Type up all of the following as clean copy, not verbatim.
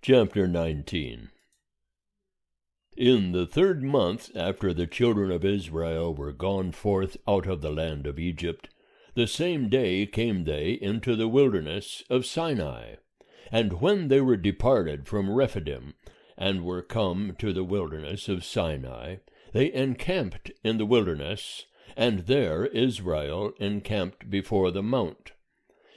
Chapter 19. In the 3rd month after the children of Israel were gone forth out of the land of Egypt, the same day came they into the wilderness of Sinai. And when they were departed from Rephidim, and were come to the wilderness of Sinai, they encamped in the wilderness, and there Israel encamped before the mount.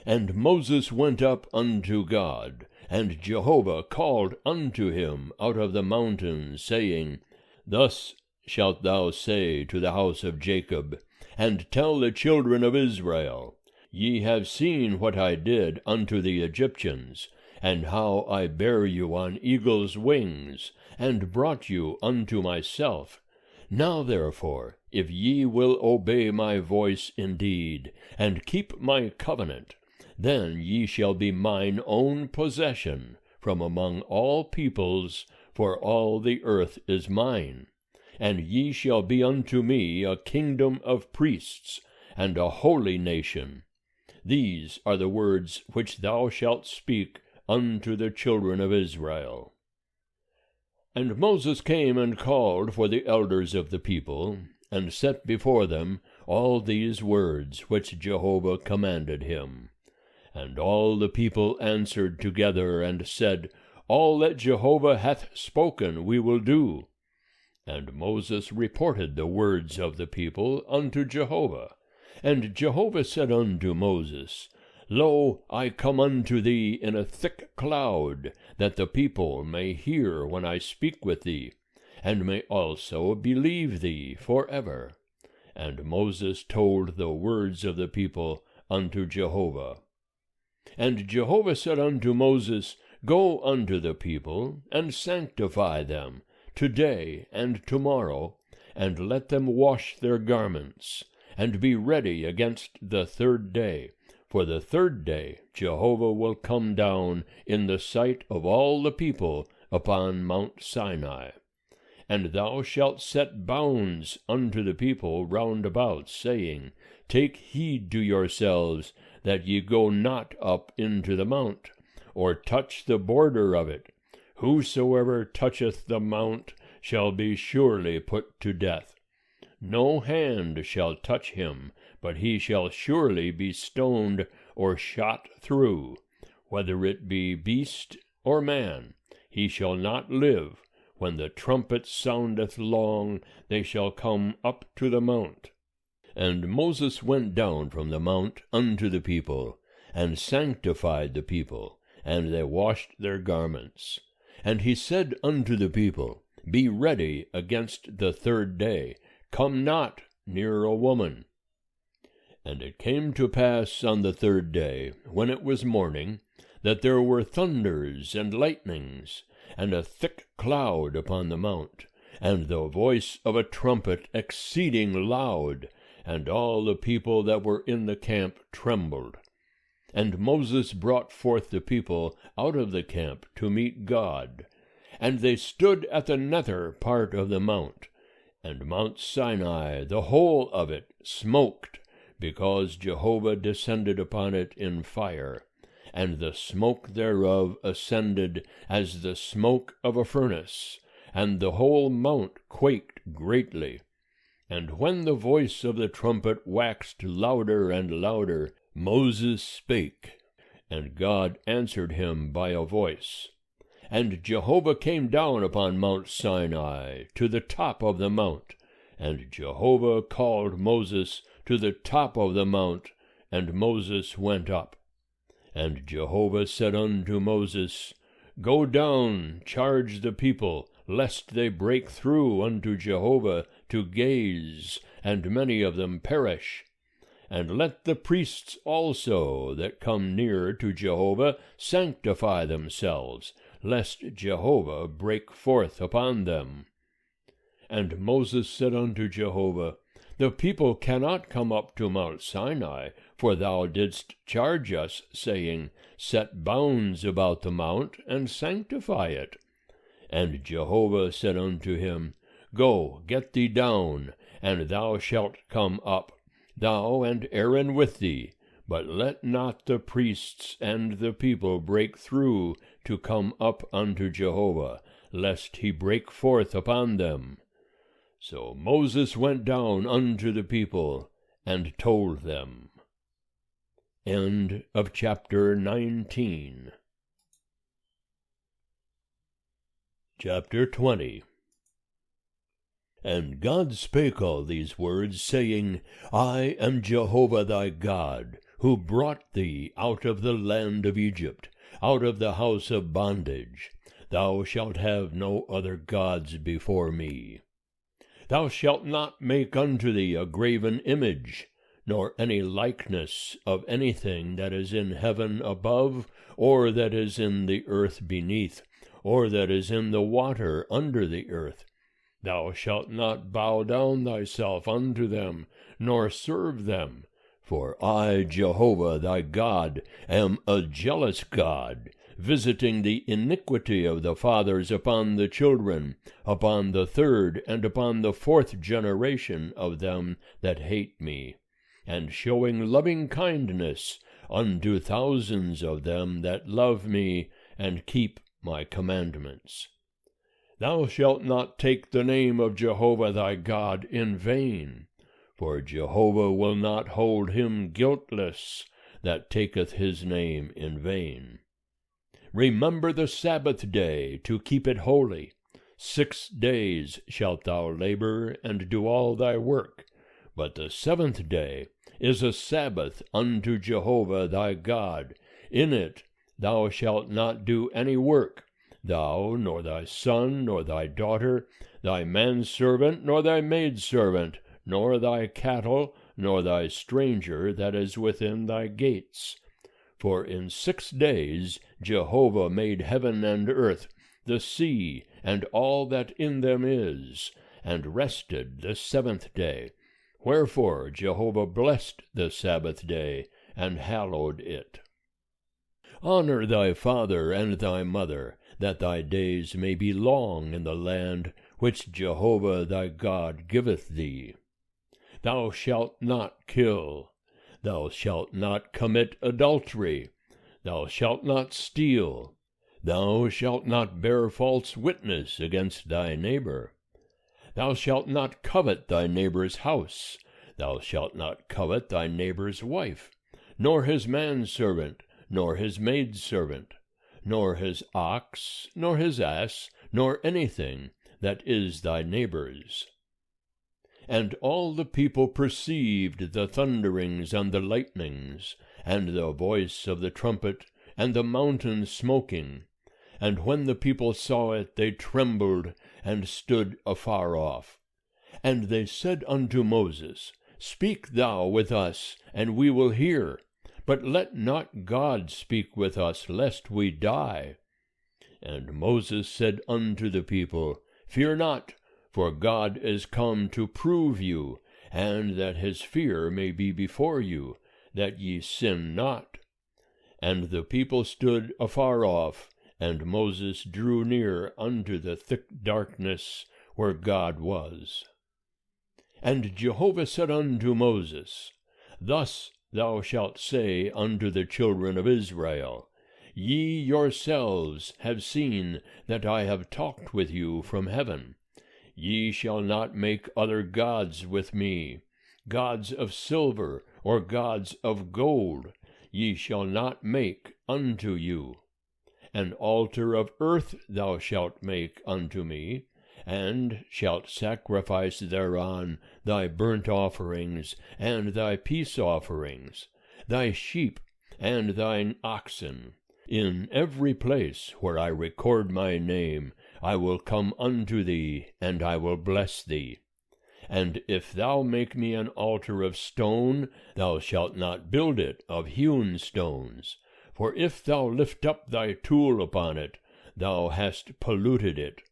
And Moses went up unto God, and Jehovah called unto him out of the mountain, saying, Thus shalt thou say to the house of Jacob, and tell the children of Israel, Ye have seen what I did unto the Egyptians, and how I bare you on eagle's wings, and brought you unto myself. Now therefore, if ye will obey my voice indeed, and keep my covenant, then ye shall be mine own possession from among all peoples, for all the earth is mine. And ye shall be unto me a kingdom of priests, and a holy nation. These are the words which thou shalt speak unto the children of Israel. And Moses came and called for the elders of the people, and set before them all these words which Jehovah commanded him. And all the people answered together, and said, All that Jehovah hath spoken we will do. And Moses reported the words of the people unto Jehovah. And Jehovah said unto Moses, Lo, I come unto thee in a thick cloud, that the people may hear when I speak with thee, and may also believe thee forever. And Moses told the words of the people unto Jehovah. And Jehovah said unto Moses, Go unto the people, and sanctify them, today and tomorrow, and let them wash their garments, and be ready against the 3rd day. For the 3rd day Jehovah will come down in the sight of all the people upon Mount Sinai. And thou shalt set bounds unto the people round about, saying, Take heed to yourselves, that ye go not up into the mount, or touch the border of it. Whosoever toucheth the mount shall be surely put to death. No hand shall touch him, but he shall surely be stoned or shot through. Whether it be beast or man, he shall not live. When the trumpet soundeth long, they shall come up to the mount. And Moses went down from the mount unto the people, and sanctified the people, and they washed their garments. And he said unto the people, Be ready against the 3rd day, come not near a woman. And it came to pass on the 3rd day, when it was morning, that there were thunders and lightnings, and a thick cloud upon the mount, and the voice of a trumpet exceeding loud, and all the people that were in the camp trembled. And Moses brought forth the people out of the camp to meet God. And they stood at the nether part of the mount, and Mount Sinai, the whole of it, smoked, because Jehovah descended upon it in fire, and the smoke thereof ascended as the smoke of a furnace, and the whole mount quaked greatly. And when the voice of the trumpet waxed louder and louder, Moses spake, and God answered him by a voice. And Jehovah came down upon Mount Sinai to the top of the mount, and Jehovah called Moses to the top of the mount, and Moses went up. And Jehovah said unto Moses, Go down, charge the people, lest they break through unto Jehovah to gaze, and many of them perish. And let the priests also that come near to Jehovah sanctify themselves, lest Jehovah break forth upon them. And Moses said unto Jehovah, The people cannot come up to Mount Sinai, for thou didst charge us, saying, Set bounds about the mount, and sanctify it. And Jehovah said unto him, Go, get thee down, and thou shalt come up, thou and Aaron with thee, But let not the priests and the people break through to come up unto Jehovah, lest he break forth upon them. So Moses went down unto the people, and told them. End of chapter 19. Chapter 20. And God spake all these words, saying, I am Jehovah thy God, who brought thee out of the land of Egypt, out of the house of bondage. Thou shalt have no other gods before me. Thou shalt not make unto thee a graven image, nor any likeness of anything that is in heaven above, or that is in the earth beneath, or that is in the water under the earth. Thou shalt not bow down thyself unto them, nor serve them. For I, Jehovah thy God, am a jealous God, visiting the iniquity of the fathers upon the children, upon the third and upon the fourth generation of them that hate me, and showing loving kindness unto thousands of them that love me and keep my commandments. Thou shalt not take the name of Jehovah thy God in vain, for Jehovah will not hold him guiltless that taketh his name in vain. Remember the Sabbath day to keep it holy. 6 days shalt thou labor and do all thy work, but the seventh day is a Sabbath unto Jehovah thy God. In it thou shalt not do any work, thou, nor thy son, nor thy daughter, thy manservant, nor thy maidservant, nor thy cattle, nor thy stranger that is within thy gates. For in 6 days Jehovah made heaven and earth, the sea, and all that in them is, and rested the seventh day. Wherefore Jehovah blessed the Sabbath day, and hallowed it. Honor thy father and thy mother, that thy days may be long in the land which Jehovah thy God giveth thee. Thou shalt not kill. Thou shalt not commit adultery. Thou shalt not steal. Thou shalt not bear false witness against thy neighbor. Thou shalt not covet thy neighbor's house. Thou shalt not covet thy neighbor's wife, nor his manservant, nor his maidservant, nor his ox, nor his ass, nor anything that is thy neighbor's. And all the people perceived the thunderings and the lightnings, and the voice of the trumpet, and the mountain smoking. And when the people saw it, they trembled, and stood afar off. And they said unto Moses, Speak thou with us, and we will hear. But let not God speak with us, lest we die. And Moses said unto the people, Fear not, for God is come to prove you, and that his fear may be before you, that ye sin not. And the people stood afar off, and Moses drew near unto the thick darkness where God was. And Jehovah said unto Moses, Thus thou shalt say unto the children of Israel, Ye yourselves have seen that I have talked with you from heaven. Ye shall not make other gods with me, gods of silver, or gods of gold, ye shall not make unto you. An altar of earth thou shalt make unto me, and shalt sacrifice thereon thy burnt offerings and thy peace offerings, thy sheep and thine oxen. In every place where I record my name, I will come unto thee, and I will bless thee. And if thou make me an altar of stone, thou shalt not build it of hewn stones. For if thou lift up thy tool upon it, thou hast polluted it.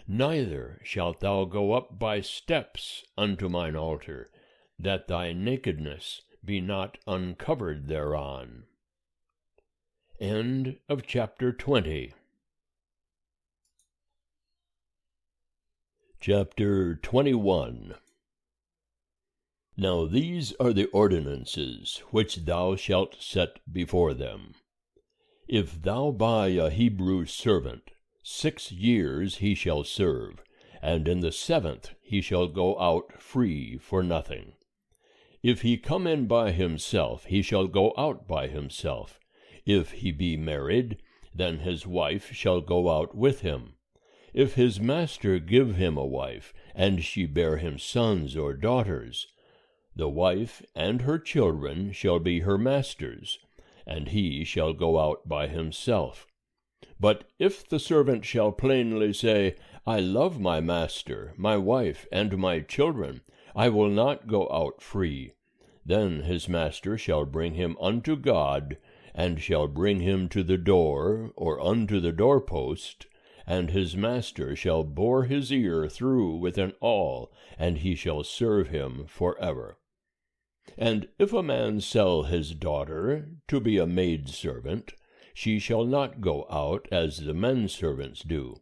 Neither shalt thou go up by steps unto mine altar, that thy nakedness be not uncovered thereon. End of chapter 20. Chapter 21. Now these are the ordinances which thou shalt set before them. If thou buy a Hebrew servant, 6 years he shall serve, and in the 7th he shall go out free for nothing. If he come in by himself, he shall go out by himself. If he be married, then his wife shall go out with him. If his master give him a wife, and she bear him sons or daughters, the wife and her children shall be her master's, and he shall go out by himself. But if the servant shall plainly say, I love my master, my wife, and my children, I will not go out free, then his master shall bring him unto God, and shall bring him to the door, or unto the doorpost, and his master shall bore his ear through with an awl, and he shall serve him forever. And if a man sell his daughter to be a maidservant, she shall not go out as the men servants do.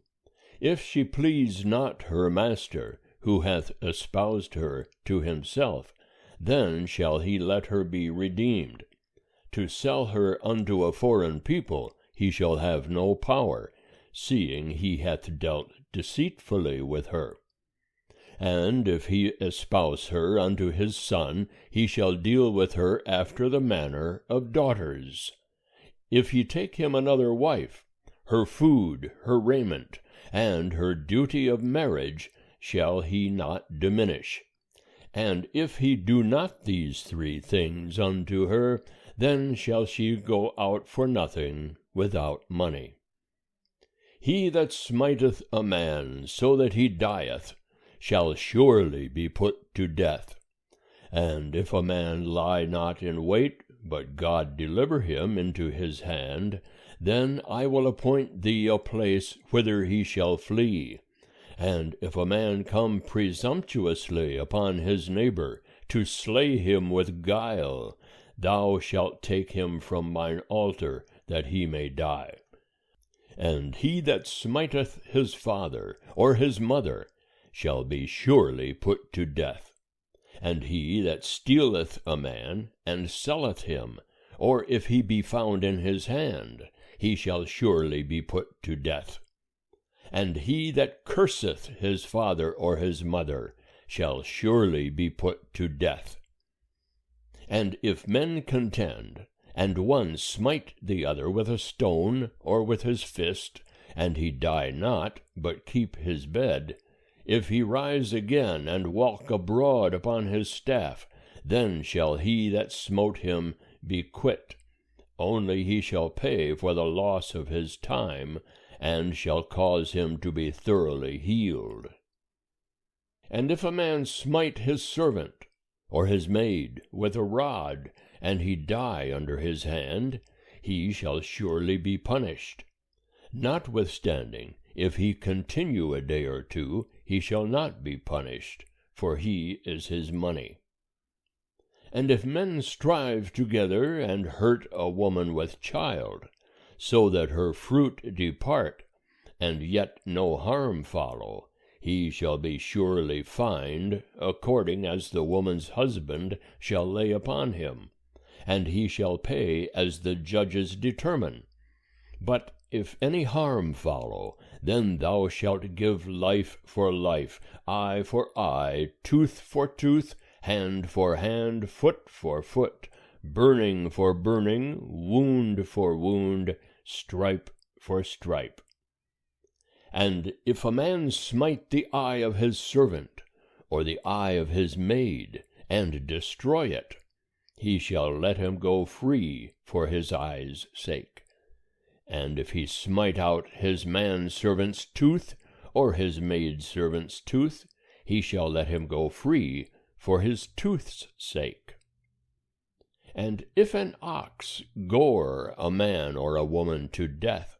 If she please not her master, who hath espoused her to himself, then shall he let her be redeemed. To sell her unto a foreign people he shall have no power, seeing he hath dealt deceitfully with her. And if he espouse her unto his son, he shall deal with her after the manner of daughters. If he take him another wife, her food, her raiment, and her duty of marriage shall he not diminish. And if he do not these 3 things unto her, then shall she go out for nothing without money. He that smiteth a man so that he dieth shall surely be put to death. And if a man lie not in wait, but God deliver him into his hand, then I will appoint thee a place whither he shall flee. And if a man come presumptuously upon his neighbor, to slay him with guile, thou shalt take him from mine altar, that he may die. And he that smiteth his father or his mother shall be surely put to death. And he that stealeth a man, and selleth him, or if he be found in his hand, he shall surely be put to death. And he that curseth his father or his mother shall surely be put to death. And if men contend, and one smite the other with a stone or with his fist, and he die not, but keep his bed, if he rise again and walk abroad upon his staff, then shall he that smote him be quit. Only he shall pay for the loss of his time, and shall cause him to be thoroughly healed. And if a man smite his servant or his maid with a rod, and he die under his hand, he shall surely be punished. Notwithstanding, if he continue a day or 2, he shall not be punished, for he is his money. And if men strive together and hurt a woman with child, so that her fruit depart, and yet no harm follow, he shall be surely fined, according as the woman's husband shall lay upon him, and he shall pay as the judges determine. But if any harm follow, then thou shalt give life for life, eye for eye, tooth for tooth, hand for hand, foot for foot, burning for burning, wound for wound, stripe for stripe. And if a man smite the eye of his servant, or the eye of his maid, and destroy it, he shall let him go free for his eye's sake. And if he smite out his manservant's tooth, or his maidservant's tooth, he shall let him go free for his tooth's sake. And if an ox gore a man or a woman to death,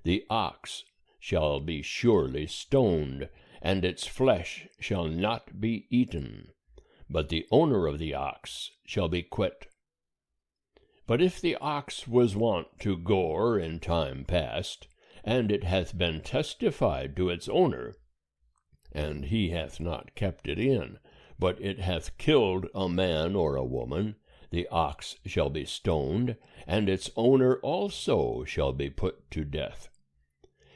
the ox shall be surely stoned, and its flesh shall not be eaten, but the owner of the ox shall be quit. But if the ox was wont to gore in time past, and it hath been testified to its owner, and he hath not kept it in, but it hath killed a man or a woman, the ox shall be stoned, and its owner also shall be put to death.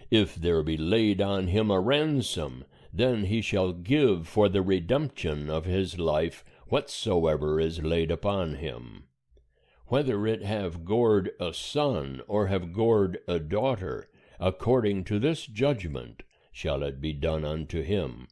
If there be laid on him a ransom, then he shall give for the redemption of his life whatsoever is laid upon him. Whether it have gored a son, or have gored a daughter, according to this judgment shall it be done unto him.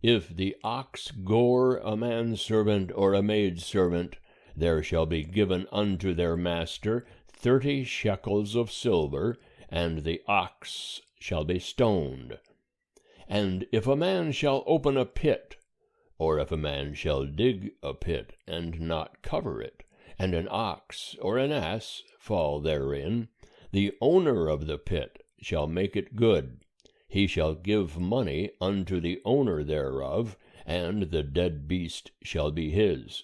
If the ox gore a manservant or a maidservant, there shall be given unto their master 30 shekels of silver, and the ox shall be stoned. And if a man shall open a pit, or if a man shall dig a pit, and not cover it, and an ox or an ass fall therein, the owner of the pit shall make it good. He shall give money unto the owner thereof, and the dead beast shall be his.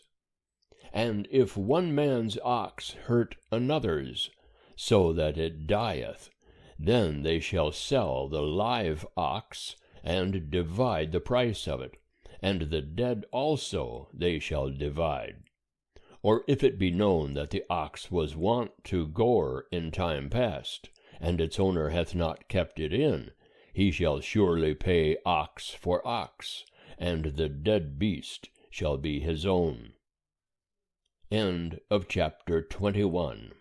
And if one man's ox hurt another's, so that it dieth, then they shall sell the live ox, and divide the price of it, and the dead also they shall divide. Or if it be known that the ox was wont to gore in time past, and its owner hath not kept it in, he shall surely pay ox for ox, and the dead beast shall be his own. End of chapter 21.